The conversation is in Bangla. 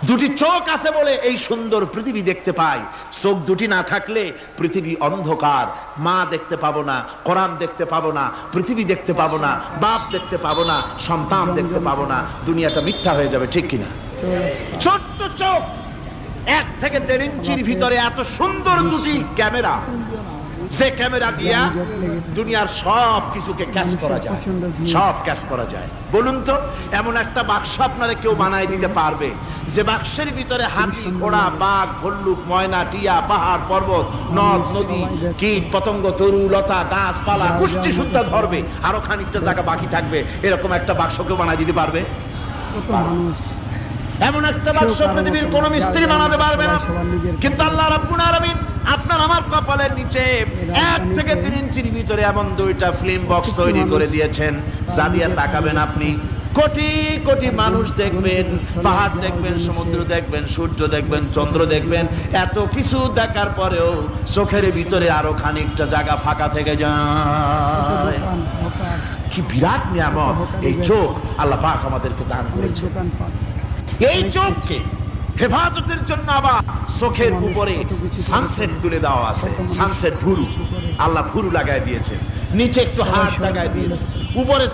দুটি চোখ আছে বলে এই সুন্দর পৃথিবী দেখতে পাই। চোখ দুটি না থাকলে পৃথিবী অন্ধকার। মা দেখতে পাবো না, কোরআন দেখতে পাবো না, পৃথিবী দেখতে পাবো না, বাপ দেখতে পাবো না, সন্তান দেখতে পাবো না, দুনিয়াটা মিথ্যা হয়ে যাবে, ঠিক কিনা? ছোট্ট চোখ, 1 থেকে 1.5 ইঞ্চির ভিতরে এত সুন্দর দুটি ক্যামেরা, যে ক্যামেরা দিয়া দুনিয়ার সব কিছুকে ক্যাচ করা যায়, সব ক্যাচ করা যায়। বলুন তো, এমন একটা বাক্স আপনারা কেউ বানাই দিতে পারবে যে বাক্সের ভিতরে হাতি, ঘোড়া, বাঘ, ভল্লুক, ময়না, টিয়া, পাহাড়, পর্বত, নদ, নদী, কীট, পতঙ্গ, তরু, লতা, গাছপালা, কুষ্টি সুদ্ধা ধরবে, আরো খানিকটা জায়গা বাকি থাকবে, এরকম একটা বাক্স কেউ বানাই দিতে পারবে? এমন একটা বাক্স পৃথিবীর কোন মিস্ত্রি বানাতে পারবে না। কিন্তু আল্লাহ রাব্বুল আলামিন আপনার আমার কপালের নিচে 1 থেকে 3 ইঞ্চির ভিতরে এমন 2টা ফিল্ম বক্স তৈরি করে দিয়েছেন, যা দিয়ে তাকাবেন আপনি কোটি কোটি মানুষ দেখবেন, পাহাড় দেখবেন, সমুদ্র দেখবেন, সূর্য দেখবেন, চন্দ্র দেখবেন। এত কিছু দেখার পরেও চোখের ভিতরে আরো খানিকটা জায়গা ফাঁকা থেকে যায়। কি বিরাট নিয়ামত এই চোখ আল্লাহ পাক আমাদেরকে দান করেছেন। এই চোখকে হেফাজতের জন্য আবার চোখের উপরে সানসেট তুলে দেওয়া আছে। সানসেট ভুরু, আল্লাহ ভুরু লাগায় দিয়েছেন, নিচে একটু হাত লাগায় দিয়েছেন, উপরে